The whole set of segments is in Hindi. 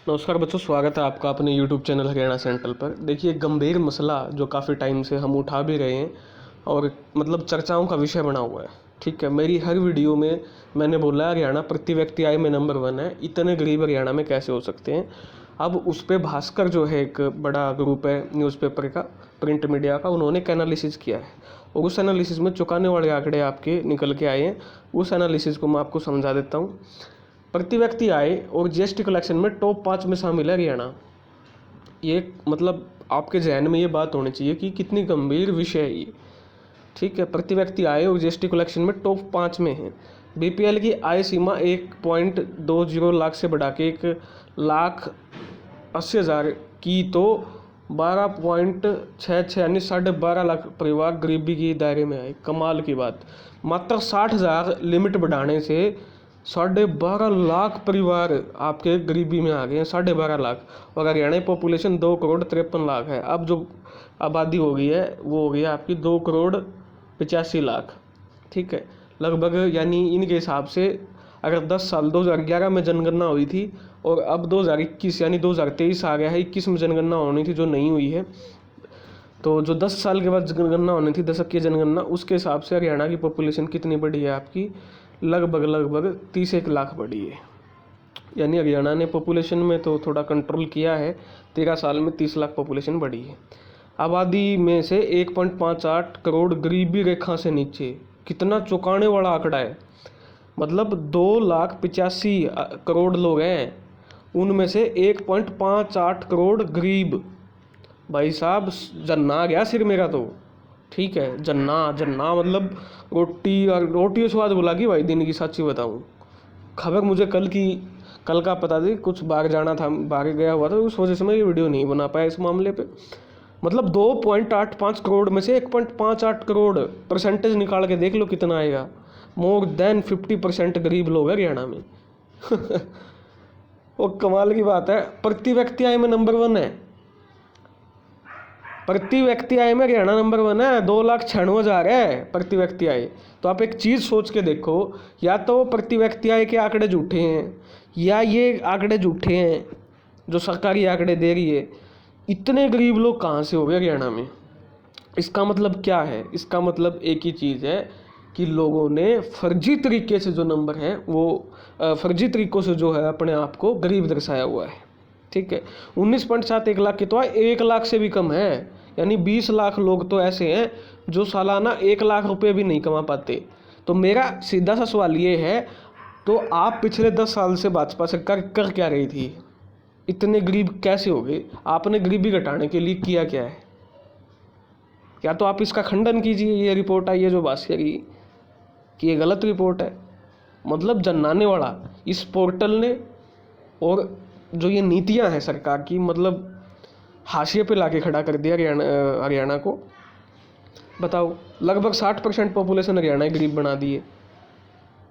नमस्कार बच्चों, स्वागत है आपका अपने YouTube चैनल हरियाणा सेंट्रल पर। देखिए, एक गंभीर मसला जो काफ़ी टाइम से हम उठा भी रहे हैं और मतलब चर्चाओं का विषय बना हुआ है। ठीक है, मेरी हर वीडियो में मैंने बोला है हरियाणा प्रति व्यक्ति आय में नंबर 1 है। इतने गरीब हरियाणा में कैसे हो सकते हैं। अब उस पर भास्कर जो है एक बड़ा ग्रुप है न्यूज़पेपर का, प्रिंट मीडिया का, उन्होंने एक एनालिसिस किया है और उस एनालिसिस में चौंकाने वाले आंकड़े आपके निकल के आए हैं। उस एनालिसिस को मैं आपको समझा देता हूँ। प्रति व्यक्ति आय और जीएसटी कलेक्शन में टॉप 5 में शामिल है हरियाणा। ये मतलब आपके जहन में ये बात होनी चाहिए कि कितनी गंभीर विषय है ये। ठीक है, प्रति व्यक्ति आय और जीएसटी कलेक्शन में टॉप 5 में है। बीपीएल की आय सीमा 1.20 लाख से बढ़ा के 1,80,000 की तो 12.66 यानी 12.5 लाख परिवार गरीबी की दायरे में आए। कमाल की बात, मात्र 60,000 लिमिट बढ़ाने से 12.5 लाख परिवार आपके गरीबी में आ गए हैं। 12.5 लाख, और हरियाणा की पॉपुलेशन 2,53 लाख है। अब जो आबादी हो गई है वो हो गई है आपकी 2,85 लाख। ठीक है, लगभग, यानी इनके हिसाब से अगर 10 साल 2011 में जनगणना हुई थी और अब 2021 यानी 2023 आ गया है, 21 में जनगणना होनी थी जो नहीं हुई है, तो जो 10 साल के बाद जनगणना होनी थी, दशक की जनगणना, उसके हिसाब से हरियाणा की पॉपुलेशन कितनी बढ़ी है आपकी, लगभग 31 लाख बढ़ी है। यानी हरियाणा ने पॉपुलेशन में तो थोड़ा कंट्रोल किया है। 13 साल में 30 लाख पॉपुलेशन बढ़ी है। आबादी में से 1.58 करोड़ गरीबी रेखा से नीचे। कितना चौंकाने वाला आंकड़ा है। मतलब 2,85 करोड़ लोग हैं, उनमें से 1.58 करोड़ गरीब। भाई साहब, जन्ना आ गया सिर मेरा तो। ठीक है, जन्ना मतलब रोटी, और रोटी का स्वाद बुला की भाई दिन की। सच्ची बताऊं, खबर मुझे कल का पता थी, कुछ बाहर जाना था, बाहर गया हुआ था, उस वजह से मैं ये वीडियो नहीं बना पाया इस मामले पे। मतलब 2.85 करोड़ में से 1.58 करोड़, परसेंटेज निकाल के देख लो कितना आएगा। मोर देन 50% गरीब लोग हैं हरियाणा में। और कमाल की बात है, प्रति व्यक्ति आय में नंबर 1 है। प्रति व्यक्ति आय में हरियाणा नंबर 1 है। 2,96,000 है प्रति व्यक्ति आय। तो आप एक चीज़ सोच के देखो, या तो प्रति व्यक्ति आय के आंकड़े झूठे हैं या ये आंकड़े झूठे हैं जो सरकारी आंकड़े दे रही है। इतने गरीब लोग कहाँ से हो गए हरियाणा में। इसका मतलब क्या है? इसका मतलब एक ही चीज़ है कि लोगों ने फर्जी तरीके से जो नंबर है वो फर्जी तरीक़ों से जो है अपने आप को गरीब दर्शाया हुआ है। ठीक है, 19.71 लाख की तो 1 लाख से भी कम है। यानी 20 लाख लोग तो ऐसे हैं जो सालाना 1 लाख रुपए भी नहीं कमा पाते। तो मेरा सीधा सा सवाल ये है, तो आप पिछले 10 साल से भाजपा सरकार कर क्या रही थी? इतने गरीब कैसे हो गए? आपने गरीबी घटाने के लिए किया क्या है? या तो आप इसका खंडन कीजिए, ये रिपोर्ट आई है जो भास्कर की ये गलत रिपोर्ट है। मतलब जन्नाने वाला इस पोर्टल ने, और जो ये नीतियां हैं सरकार की, मतलब हाशिए पे लाके खड़ा कर दिया हरियाणा को। बताओ, लगभग 60% पॉपुलेशन हरियाणा की गरीब बना दी है।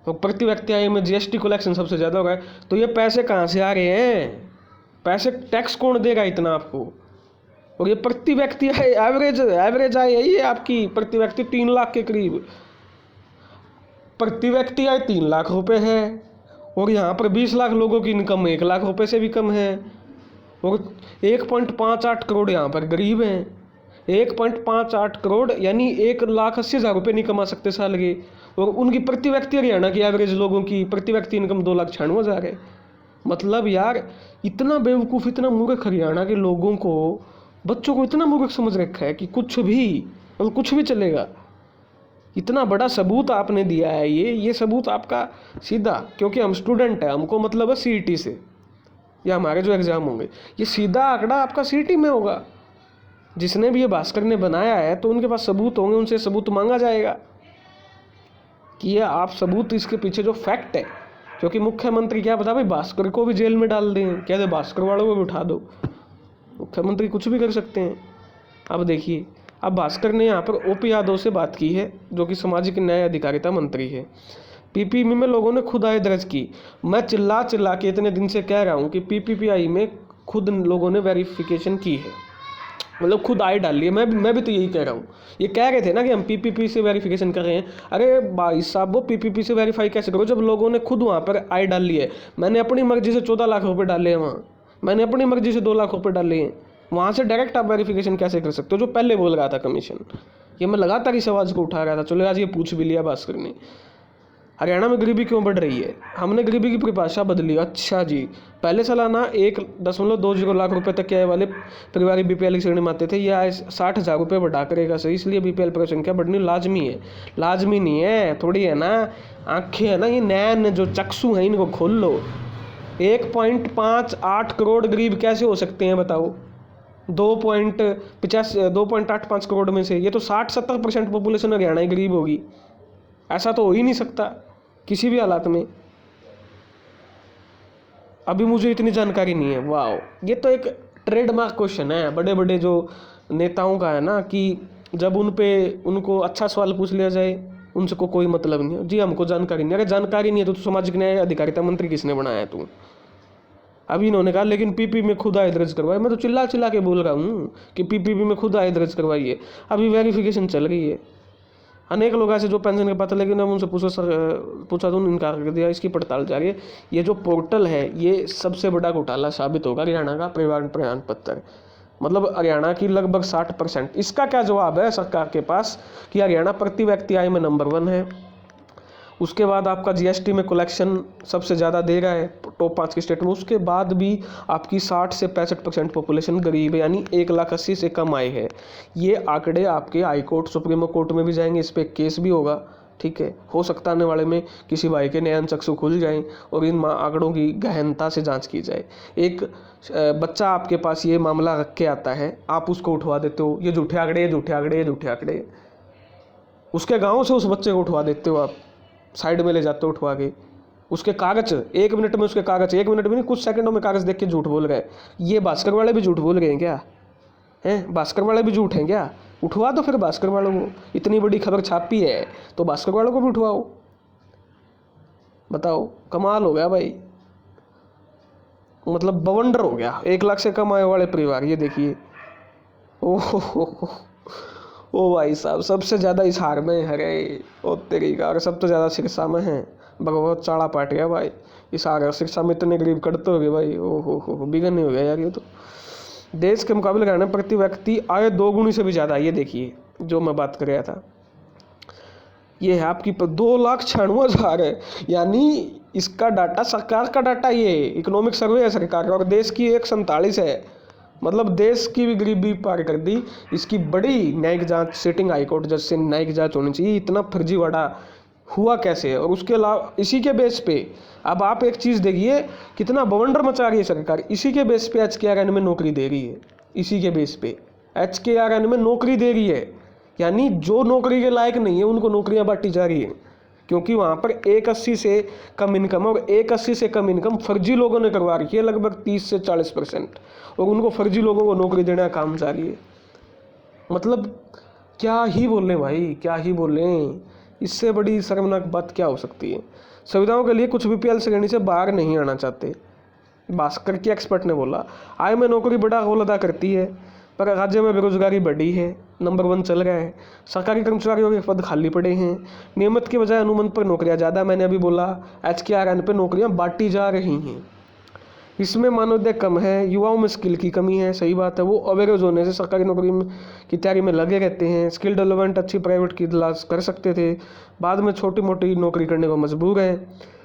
तो प्रति व्यक्ति आय में जीएसटी कलेक्शन सबसे ज़्यादा होगा। तो ये पैसे कहाँ से आ रहे हैं? पैसे टैक्स कौन देगा इतना आपको? और ये प्रति व्यक्ति आय एवरेज आय है ये आपकी, प्रति व्यक्ति 3 लाख के करीब प्रति व्यक्ति आय 3 लाख रुपए है। और यहाँ पर 20 लाख लोगों की इनकम 1 लाख रुपए से भी कम है। और 1.58 करोड़ यहाँ पर गरीब हैं। 1.58 करोड़ यानी 1,80,000 रुपये नहीं कमा सकते साल के। और उनकी प्रति व्यक्ति, हरियाणा की एवरेज लोगों की प्रति व्यक्ति इनकम 2,96,000 है। मतलब यार, इतना बेवकूफ़, इतना मूर्ख हरियाणा के लोगों को, बच्चों को इतना मूर्ख समझ रखा है कि कुछ भी चलेगा। इतना बड़ा सबूत आपने दिया है। ये सबूत आपका सीधा, क्योंकि हम स्टूडेंट हैं, हमको मतलब है सीईटी से या हमारे जो एग्ज़ाम होंगे, ये सीधा आंकड़ा आपका सीईटी में होगा। जिसने भी ये भास्कर ने बनाया है तो उनके पास सबूत होंगे, उनसे सबूत मांगा जाएगा कि ये आप सबूत, इसके पीछे जो फैक्ट है। क्योंकि मुख्यमंत्री क्या पता भाई, भास्कर को भी जेल में डाल दें, क्या दे भास्कर वालों को भी उठा दो। मुख्यमंत्री कुछ भी कर सकते हैं। अब देखिए, अब भास्कर ने यहाँ पर ओपी यादव से बात की है, जो कि सामाजिक न्याय अधिकारिता मंत्री है। पीपीपी में लोगों ने खुद आय दर्ज की। मैं चिल्ला के इतने दिन से कह रहा हूँ कि पीपीपी में खुद लोगों ने वेरिफिकेशन की है, मतलब खुद आय डाल ली है। मैं भी तो यही कह रहा हूँ। ये कह रहे थे ना कि हम पीपीपी से वेरिफिकेशन कर रहे हैं। अरे भाई साहब, वो पीपीपी से वेरीफाई कैसे करो जब लोगों ने खुद वहाँ पर आय डाल ली है? मैंने अपनी मर्जी से 14 लाख रुपए डाले हैं वहाँ। मैंने अपनी मर्जी से 2 लाख रुपए डाले हैं, वहाँ से डायरेक्ट आप वेरिफिकेशन कैसे कर सकते हो? जो पहले बोल रहा था कमीशन, ये मैं लगातार इस आवाज़ को उठा रहा था। चलो आज ये पूछ भी लिया भास्कर ने, हरियाणा में गरीबी क्यों बढ़ रही है? हमने गरीबी की परिभाषा बदली। अच्छा जी, पहले सालाना 1.20 लाख रुपए तक के आय वाले परिवार बीपीएल की श्रेणी में आते थे, यह 60,000 रुपये बढ़ा करेगा सही, इसलिए बीपीएल पर संख्या बढ़नी लाजमी है। लाजमी नहीं है, थोड़ी है ना, आंखें है ना, ये नैन जो चक्षु हैं इनको खोल लो। 1.58 करोड़ गरीब कैसे हो सकते हैं बताओ? 2.85 करोड़ में से ये तो 60-70% पॉपुलेशन हरियाणा की गरीब होगी। ऐसा तो हो ही नहीं सकता किसी भी हालात में। अभी मुझे इतनी जानकारी नहीं है। वाह, ये तो एक ट्रेडमार्क क्वेश्चन है बड़े बड़े जो नेताओं का है ना, कि जब उनको अच्छा सवाल पूछ लिया जाए उनसे को कोई मतलब नहीं है। जी हमको जानकारी नहीं। अरे जानकारी नहीं है तो सामाजिक न्याय अधिकारिता मंत्री किसने बनाया है तू? अभी इन्होंने कहा लेकिन पीपी में खुद आय दर्ज करवाए। मैं तो चिल्ला चिल्ला के बोल रहा हूँ कि पीपीपी में खुद आय दर्ज करवाइए। अभी वेरिफिकेशन चल रही है। अनेक लोग ऐसे जो पेंशन के पात्र, लेकिन अब उनसे पूछा तो इनकार कर दिया। इसकी पड़ताल जारी है। ये जो पोर्टल है ये सबसे बड़ा घोटाला साबित होगा हरियाणा का परिवार प्रमाण पत्र। मतलब हरियाणा की लगभग 60%। इसका क्या जवाब है सरकार के पास कि हरियाणा प्रति व्यक्ति आय में नंबर 1 है। उसके बाद आपका जीएसटी में कलेक्शन सबसे ज़्यादा दे रहा है टॉप 5 की स्टेट में। उसके बाद भी आपकी 60 से 65% पॉपुलेशन गरीब है, यानी 1,80,000 से कम आय है। ये आंकड़े आपके हाई कोर्ट सुप्रीम कोर्ट में भी जाएंगे, इस पर केस भी होगा। ठीक है, हो सकता आने वाले में किसी भाई के नयन चक्षु खुल जाएं और इन आंकड़ों की गहनता से जांच की जाए। एक बच्चा आपके पास ये मामला रख के आता है, आप उसको उठवा देते हो, ये झूठे आंकड़े, ये झूठे आंकड़े, ये झूठे आंकड़े। उसके गाँव से उस बच्चे को उठवा देते हो, आप साइड में ले जाते हो उठवा के। उसके कागज 1 मिनट में, उसके कागज 1 मिनट में नहीं, कुछ सेकंडों में कागज देख के झूठ बोल रहे। ये भास्कर वाले भी झूठ बोल रहे हैं क्या? हैं, भास्कर वाले भी झूठ हैं क्या? उठवा दो फिर भास्कर वालों को। इतनी बड़ी खबर छापी है तो भास्कर वालों को भी उठवाओ। बताओ, कमाल हो गया भाई। मतलब बवंडर हो गया। 1 लाख से कम आय वाले परिवार, ये देखिए। ओह ओ भाई साहब, सबसे ज़्यादा इस हार में हरे ओ तेरी का, और सबसे ज़्यादा सिरसा में है। भगवत चाड़ा पाट गया भाई इस हार। सिरसा में इतने गरीब कटते हो गए भाई, ओ हो बिगन नहीं हो गया यार। ये तो देश के मुकाबले हरियाणा प्रति व्यक्ति आय 2 गुनी से भी ज़्यादा। ये देखिए जो मैं बात कर रहा था, ये है आपकी 2,96,000 है। यानी इसका डाटा सरकार का डाटा, ये इकोनॉमिक सर्वे है सरकार का, और देश की 147 है। मतलब देश की भी गरीबी पार कर दी। इसकी बड़ी न्यायिक जांच सिटिंग हाईकोर्ट जज से न्यायिक जांच होनी चाहिए। इतना फर्जीवाड़ा हुआ कैसे है? और उसके अलावा इसी के बेस पे अब आप एक चीज़ देखिए, कितना बवंडर मचा रही है सरकार। इसी के बेस पे HKRN में नौकरी दे रही है। इसी के बेस पे HKRN में नौकरी दे रही है, यानी जो नौकरी के लायक नहीं है उनको नौकरियां बांटी जा रही है। क्योंकि वहाँ पर 1,80,000 से कम इनकम, और 1,80,000 से कम इनकम फर्जी लोगों ने करवा रखी है, लगभग 30 से 40%, और उनको फर्जी लोगों को नौकरी देने का काम जारी है। मतलब क्या ही बोले भाई, क्या ही बोले। इससे बड़ी शर्मनाक बात क्या हो सकती है? सुविधाओं के लिए कुछ बीपीएल श्रेणी से बाहर नहीं आना चाहते। भास्कर के एक्सपर्ट ने बोला आय में नौकरी बड़ा रोल अदा करती है, पर राज्य में बेरोजगारी बढ़ी है, नंबर 1 चल रहा है। सरकारी कर्मचारियों के पद खाली पड़े हैं, नियमित के बजाय अनुबंध पर नौकरियां ज़्यादा। मैंने अभी बोला HKRN पे नौकरियां बांटी जा रही हैं। इसमें मानवदय कम है, युवाओं में स्किल की कमी है। सही बात है, वो अवेरेज होने से सरकारी नौकरी की तैयारी में लगे रहते हैं। स्किल डेवलपमेंट अच्छी प्राइवेट की तलाश कर सकते थे, बाद में छोटी मोटी नौकरी करने को मजबूर हैं।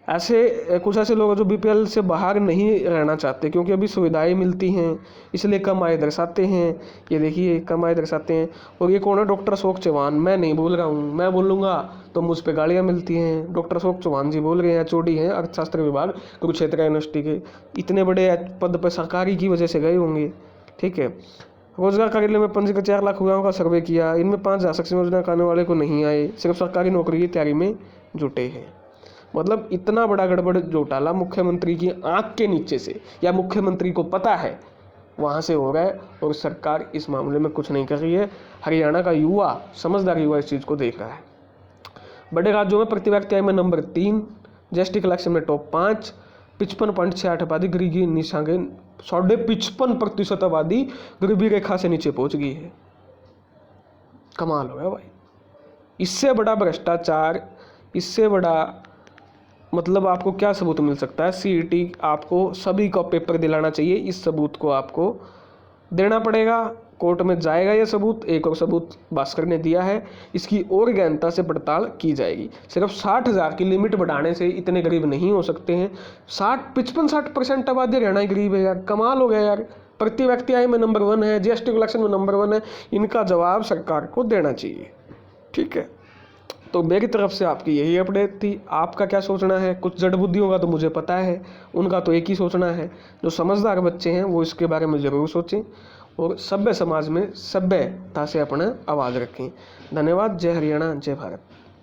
कुछ ऐसे लोग जो बीपीएल से बाहर नहीं रहना चाहते, क्योंकि अभी सुविधाएं मिलती हैं, इसलिए कम आय दर्शाते हैं। ये देखिए कम आय दर्शाते हैं। और ये कौन है? डॉक्टर अशोक चौहान। मैं नहीं बोल रहा हूँ, मैं बोलूँगा तो मुझ पर गालियाँ मिलती हैं। डॉक्टर अशोक चौहान जी बोल रहे हैं, HOD हैं अर्थशास्त्र विभाग कुरुक्षेत्र यूनिवर्सिटी के। इतने बड़े पद पर सरकारी की वजह से गए होंगे। ठीक है, रोजगार कार्यालय में पंजीकृत 4 लाख युवाओं का सर्वे किया, इनमें 5,000 सक्षम योजना आने वाले को नहीं आए, सिर्फ सरकारी नौकरी की तैयारी में जुटे हैं। मतलब इतना बड़ा गड़बड़ घोटाला मुख्यमंत्री की आंख के नीचे से, या मुख्यमंत्री को पता है, वहाँ से हो रहा है, और सरकार इस मामले में कुछ नहीं कर रही है। हरियाणा का युवा, समझदार युवा इस चीज़ को देख रहा है। बड़े राज्यों में प्रति व्यक्ति आय में नंबर 3, जीएसटी कलेक्शन में टॉप 5, 55.68 आबादी गरीबी निशान के 55% आबादी गरीबी रेखा से नीचे पहुंच गई है। कमाल हो गया भाई। इससे बड़ा भ्रष्टाचार, इससे बड़ा मतलब आपको क्या सबूत मिल सकता है? सीईटी आपको सभी का पेपर दिलाना चाहिए, इस सबूत को आपको देना पड़ेगा। कोर्ट में जाएगा ये सबूत। एक और सबूत भास्कर ने दिया है, इसकी और गहनता से पड़ताल की जाएगी। सिर्फ 60,000 की लिमिट बढ़ाने से इतने गरीब नहीं हो सकते हैं। 55-60% आबादी हरियाणा ही गरीब है यार, कमाल हो गया यार। प्रति व्यक्ति आय में नंबर 1 है, जीएसटी कलेक्शन में नंबर 1 है। इनका जवाब सरकार को देना चाहिए। ठीक है, तो मेरी तरफ से आपकी यही अपडेट थी। आपका क्या सोचना है? कुछ जड़ बुद्धियों का तो मुझे पता है, उनका तो एक ही सोचना है। जो समझदार बच्चे हैं वो इसके बारे में ज़रूर सोचें और सभ्य समाज में सभ्यता से अपना आवाज़ रखें। धन्यवाद। जय हरियाणा, जय भारत।